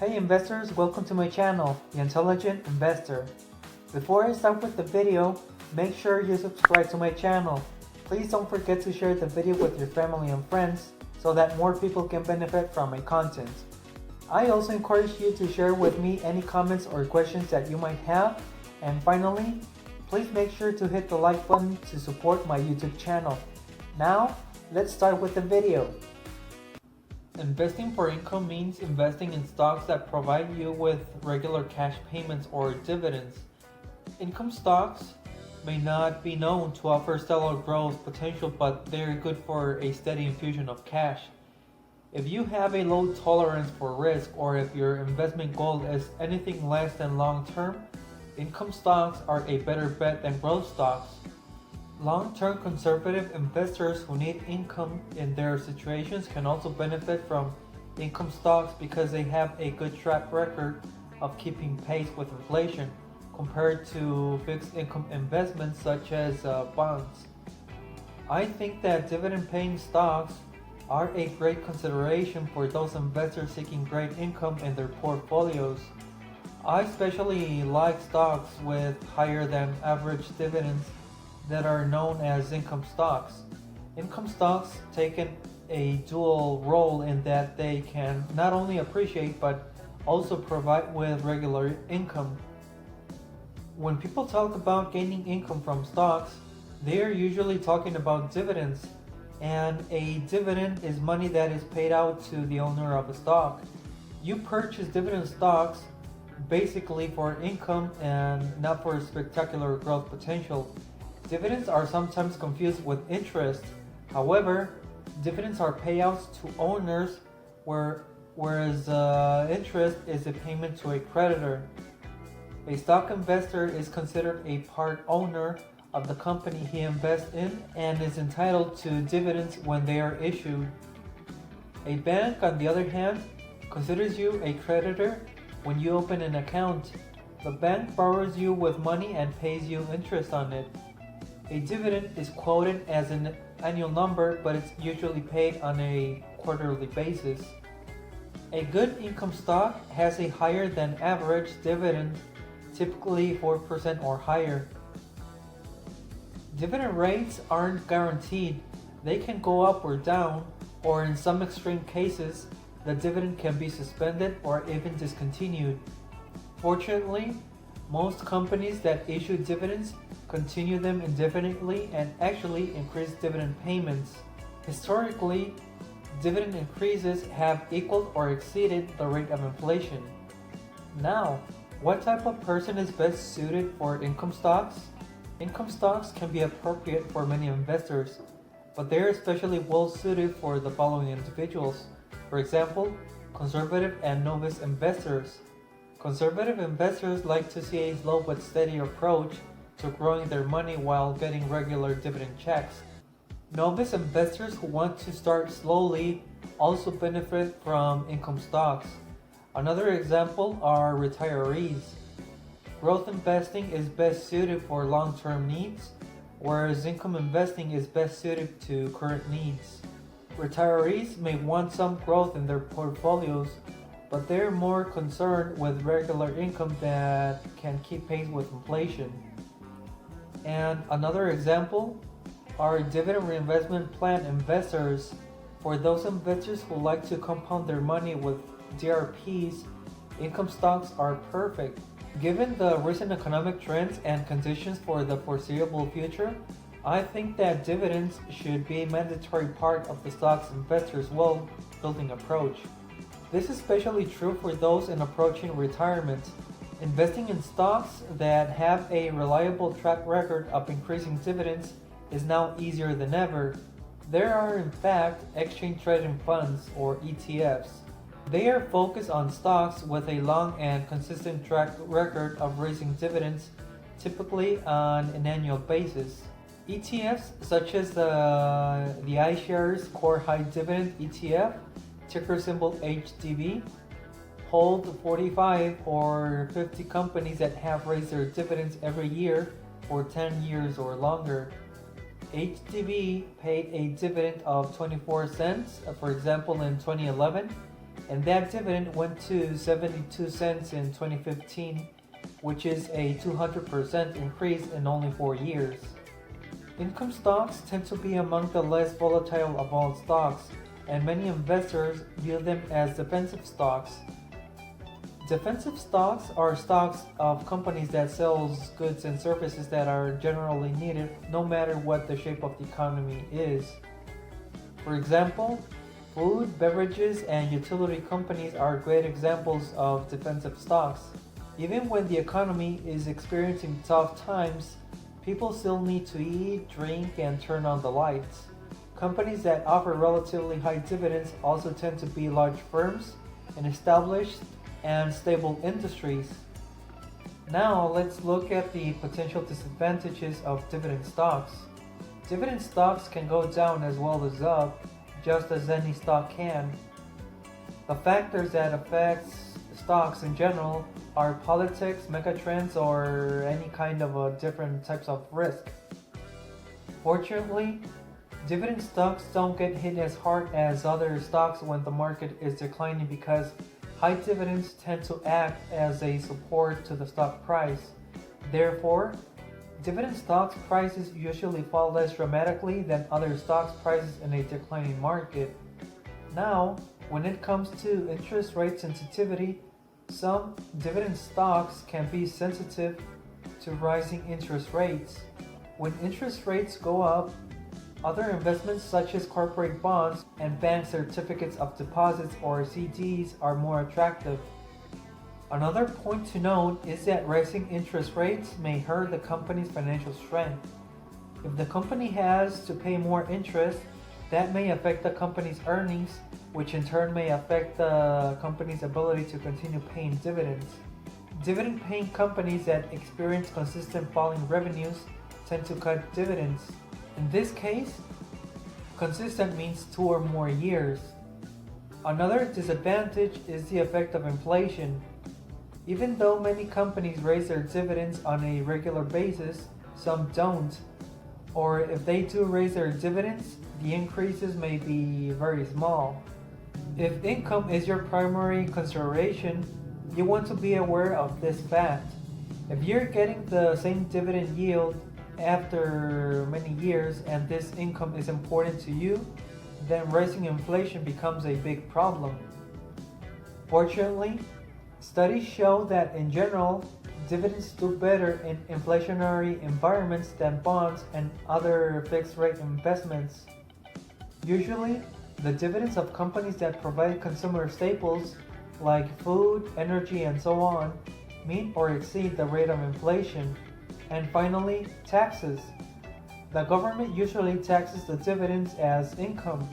Hey investors, welcome to my channel, The Intelligent Investor. Before I start with the video, make sure you subscribe to my channel. Please don't forget to share the video with your family and friends so that more people can benefit from my content. I also encourage you to share with me any comments or questions that you might have. And finally, please make sure to hit the like button to support my YouTube channel. Now, let's start with the video. Investing for income means investing in stocks that provide you with regular cash payments or dividends. Income stocks may not be known to offer stellar growth potential, but they're good for a steady infusion of cash. If you have a low tolerance for risk, or if your investment goal is anything less than long-term, income stocks are a better bet than growth stocks. Long-term conservative investors who need income in their situations can also benefit from income stocks because they have a good track record of keeping pace with inflation compared to fixed income investments such as bonds. I think that dividend-paying stocks are a great consideration for those investors seeking great income in their portfolios. I especially like stocks with higher than average dividends that are known as income stocks. Income stocks take a dual role in that they can not only appreciate but also provide with regular income. When people talk about gaining income from stocks, they are usually talking about dividends, and a dividend is money that is paid out to the owner of a stock. You purchase dividend stocks basically for income and not for spectacular growth potential. Dividends are sometimes confused with interest. However, dividends are payouts to owners, whereas interest is a payment to a creditor. A stock investor is considered a part owner of the company he invests in and is entitled to dividends when they are issued. A bank, on the other hand, considers you a creditor when you open an account. The bank borrows you with money and pays you interest on it. A dividend is quoted as an annual number, but it's usually paid on a quarterly basis. A good income stock has a higher than average dividend, typically 4% or higher. Dividend rates aren't guaranteed. They can go up or down, or in some extreme cases, the dividend can be suspended or even discontinued. Fortunately, most companies that issue dividends continue them indefinitely and actually increase dividend payments. Historically, dividend increases have equaled or exceeded the rate of inflation. Now, what type of person is best suited for income stocks? Income stocks can be appropriate for many investors, but they are especially well suited for the following individuals. For example, conservative and novice investors. Conservative investors like to see a slow but steady approach to growing their money while getting regular dividend checks. Novice investors who want to start slowly also benefit from income stocks. Another example are retirees. Growth investing is best suited for long-term needs, whereas income investing is best suited to current needs. Retirees may want some growth in their portfolios, but they're more concerned with regular income that can keep pace with inflation. And another example are dividend reinvestment plan investors. For those investors who like to compound their money with DRPs, income stocks are perfect. Given the recent economic trends and conditions for the foreseeable future, I think that dividends should be a mandatory part of the stock's investors' wealth-building approach. This is especially true for those in approaching retirement. Investing in stocks that have a reliable track record of increasing dividends is now easier than ever. There are in fact exchange traded funds, or ETFs. They are focused on stocks with a long and consistent track record of raising dividends, typically on an annual basis. ETFs such as the iShares Core High Dividend ETF, ticker symbol HDB, hold 45 or 50 companies that have raised their dividends every year for 10 years or longer. HDB paid a dividend of 24 cents, for example, in 2011, and that dividend went to 72 cents in 2015, which is a 200% increase in only 4 years. Income stocks tend to be among the less volatile of all stocks, and many investors view them as defensive stocks. Defensive stocks are stocks of companies that sells goods and services that are generally needed no matter what the shape of the economy is. For example, food, beverages, and utility companies are great examples of defensive stocks. Even when the economy is experiencing tough times, people still need to eat, drink, and turn on the lights. Companies that offer relatively high dividends also tend to be large firms and established and stable industries. Now let's look at the potential disadvantages of dividend stocks. Dividend stocks can go down as well as up, just as any stock can. The factors that affect stocks in general are politics, megatrends, or any kind of different types of risk. Fortunately, dividend stocks don't get hit as hard as other stocks when the market is declining because high dividends tend to act as a support to the stock price. Therefore, dividend stocks prices usually fall less dramatically than other stocks prices in a declining market. Now, when it comes to interest rate sensitivity, some dividend stocks can be sensitive to rising interest rates. When interest rates go up, other investments such as corporate bonds and bank certificates of deposits or CDs are more attractive. Another point to note is that rising interest rates may hurt the company's financial strength. If the company has to pay more interest, that may affect the company's earnings, which in turn may affect the company's ability to continue paying dividends. Dividend-paying companies that experience consistent falling revenues tend to cut dividends. In this case, consistent means 2 or more years. Another disadvantage is the effect of inflation. Even though many companies raise their dividends on a regular basis, some don't. Or if they do raise their dividends, the increases may be very small. If income is your primary consideration, you want to be aware of this fact. If you're getting the same dividend yield after many years and this income is important to you, then rising inflation becomes a big problem. Fortunately, studies show that in general, dividends do better in inflationary environments than bonds and other fixed rate investments. Usually, the dividends of companies that provide consumer staples like food, energy, and so on meet or exceed the rate of inflation. And finally, taxes. The government usually taxes the dividends as income.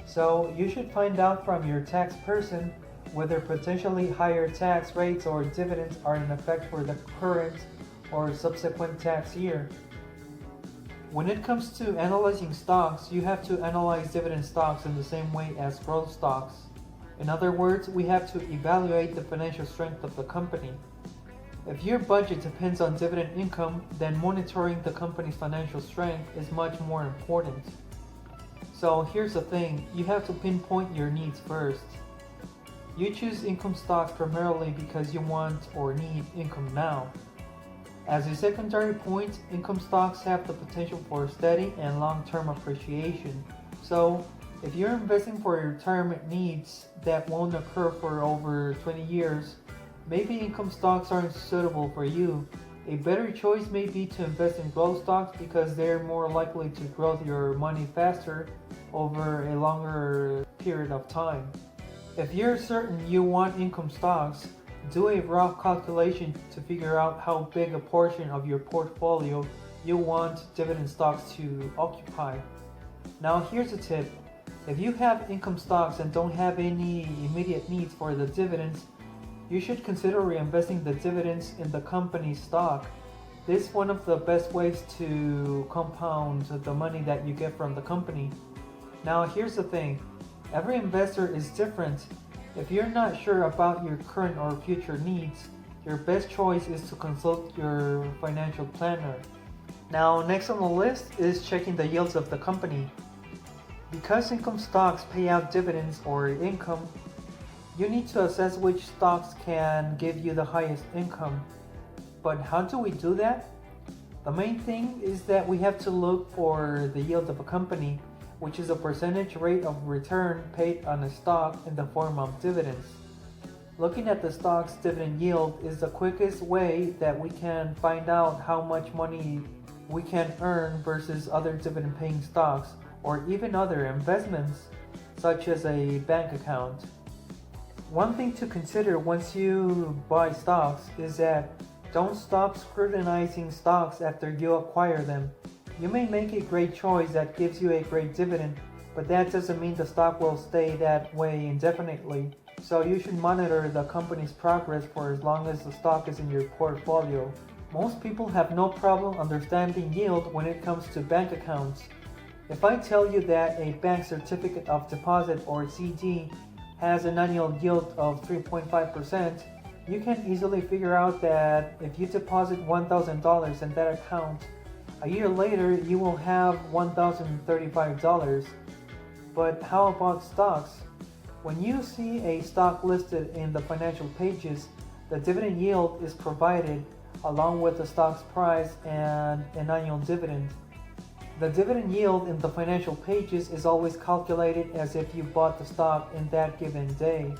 So you should find out from your tax person whether potentially higher tax rates or dividends are in effect for the current or subsequent tax year. When it comes to analyzing stocks, you have to analyze dividend stocks in the same way as growth stocks. In other words, we have to evaluate the financial strength of the company. If your budget depends on dividend income, then monitoring the company's financial strength is much more important. So here's the thing, you have to pinpoint your needs first. You choose income stocks primarily because you want or need income now. As a secondary point, income stocks have the potential for steady and long-term appreciation. So, if you're investing for your retirement needs that won't occur for over 20 years, maybe income stocks aren't suitable for you. A better choice may be to invest in growth stocks because they're more likely to grow your money faster over a longer period of time. If you're certain you want income stocks, do a rough calculation to figure out how big a portion of your portfolio you want dividend stocks to occupy. Now here's a tip. If you have income stocks and don't have any immediate needs for the dividends, you should consider reinvesting the dividends in the company's stock. This is one of the best ways to compound the money that you get from the company. Now here's the thing. Every investor is different. If you're not sure about your current or future needs, your best choice is to consult your financial planner. Now, next on the list is checking the yields of the company. Because income stocks pay out dividends or income, You need to assess which stocks can give you the highest income. But how do we do that? The main thing is that we have to look for the yield of a company, which is a percentage rate of return paid on a stock in the form of dividends. Looking at the stock's dividend yield is the quickest way that we can find out how much money we can earn versus other dividend paying stocks or even other investments such as a bank account. One thing to consider once you buy stocks is that don't stop scrutinizing stocks after you acquire them. You may make a great choice that gives you a great dividend, but that doesn't mean the stock will stay that way indefinitely. So you should monitor the company's progress for as long as the stock is in your portfolio. Most people have no problem understanding yield when it comes to bank accounts. If I tell you that a bank certificate of deposit or CD has an annual yield of 3.5%, you can easily figure out that if you deposit $1,000 in that account, a year later you will have $1,035. But how about stocks? When you see a stock listed in the financial pages, the dividend yield is provided along with the stock's price and an annual dividend. The dividend yield in the financial pages is always calculated as if you bought the stock in that given day.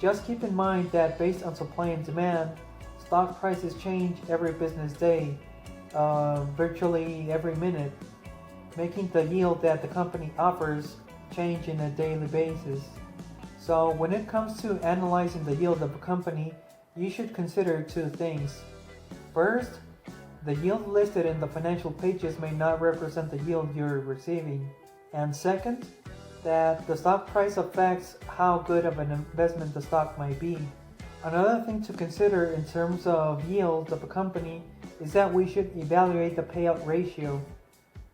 Just keep in mind that based on supply and demand, stock prices change every business day, virtually every minute, making the yield that the company offers change in a daily basis. So when it comes to analyzing the yield of a company, you should consider two things. First, the yield listed in the financial pages may not represent the yield you're receiving. And second, that the stock price affects how good of an investment the stock might be. Another thing to consider in terms of yield of a company is that we should evaluate the payout ratio.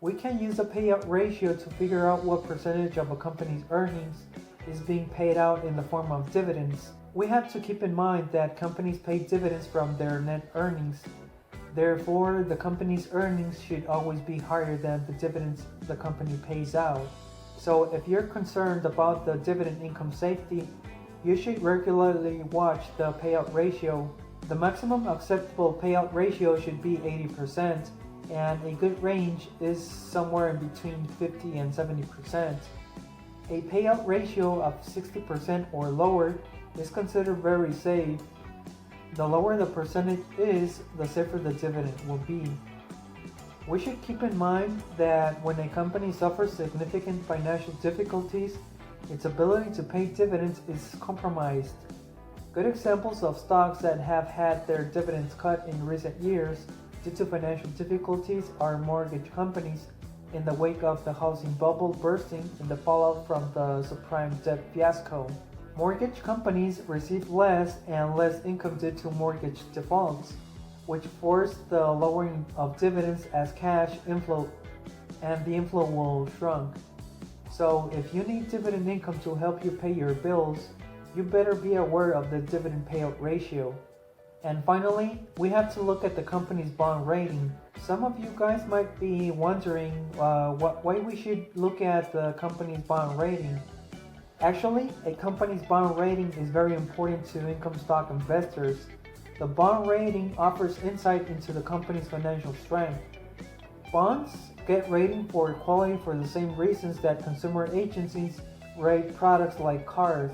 We can use the payout ratio to figure out what percentage of a company's earnings is being paid out in the form of dividends. We have to keep in mind that companies pay dividends from their net earnings. Therefore, the company's earnings should always be higher than the dividends the company pays out. So if you're concerned about the dividend income safety, you should regularly watch the payout ratio. The maximum acceptable payout ratio should be 80%, and a good range is somewhere in between 50 and 70%. A payout ratio of 60% or lower is considered very safe. The lower the percentage is, the safer the dividend will be. We should keep in mind that when a company suffers significant financial difficulties, its ability to pay dividends is compromised. Good examples of stocks that have had their dividends cut in recent years due to financial difficulties are mortgage companies in the wake of the housing bubble bursting and the fallout from the subprime debt fiasco. Mortgage companies receive less and less income due to mortgage defaults, which forced the lowering of dividends as cash inflow and the inflow will shrunk. So if you need dividend income to help you pay your bills, you better be aware of the dividend payout ratio. And finally, we have to look at the company's bond rating. Some of you guys might be wondering why we should look at the company's bond rating. Actually, a company's bond rating is very important to income stock investors. The bond rating offers insight into the company's financial strength. Bonds get rating for quality for the same reasons that consumer agencies rate products like cars.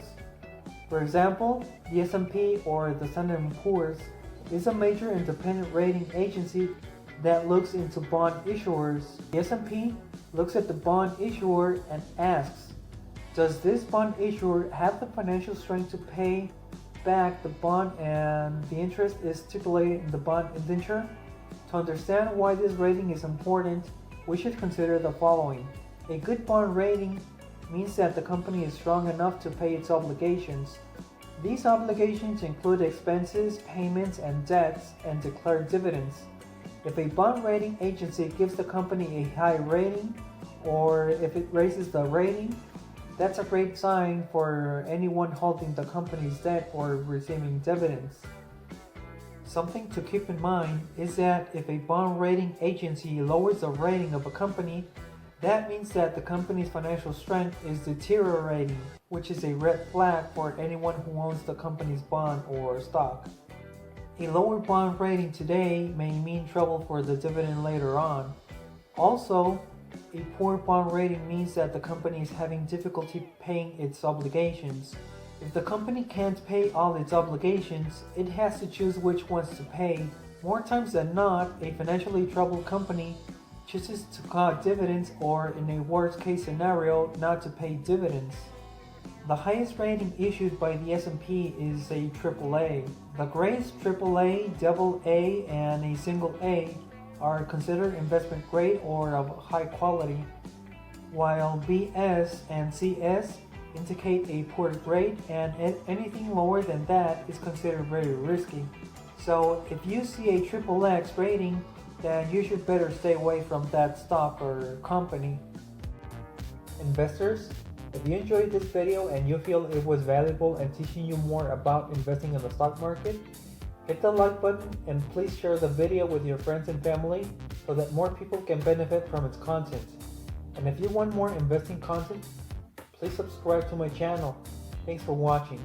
For example, the S&P or the Standard & Poor's is a major independent rating agency that looks into bond issuers. The S&P looks at the bond issuer and asks, does this bond issuer have the financial strength to pay back the bond and the interest is stipulated in the bond indenture? To understand why this rating is important, we should consider the following. A good bond rating means that the company is strong enough to pay its obligations. These obligations include expenses, payments, and debts, and declared dividends. If a bond rating agency gives the company a high rating, or if it raises the rating, that's a great sign for anyone holding the company's debt or receiving dividends. Something to keep in mind is that if a bond rating agency lowers the rating of a company, That means that the company's financial strength is deteriorating, which is a red flag for anyone who owns the company's bond or stock. A lower bond rating today may mean trouble for the dividend later on. Also, a poor bond rating means that the company is having difficulty paying its obligations. If the company can't pay all its obligations, it has to choose which ones to pay. More times than not, a financially troubled company chooses to cut dividends or, in a worst case scenario, not to pay dividends. The highest rating issued by the S&P is a AAA. The grades AAA, AA, and a single A are considered investment grade or of high quality, while BS and CS indicate a poor grade, and anything lower than that is considered very risky. So if you see a XXX rating, then you should better stay away from that stock or company. Investors, if you enjoyed this video and you feel it was valuable and teaching you more about investing in the stock market, hit the like button and please share the video with your friends and family so that more people can benefit from its content. And if you want more investing content, please subscribe to my channel. Thanks for watching.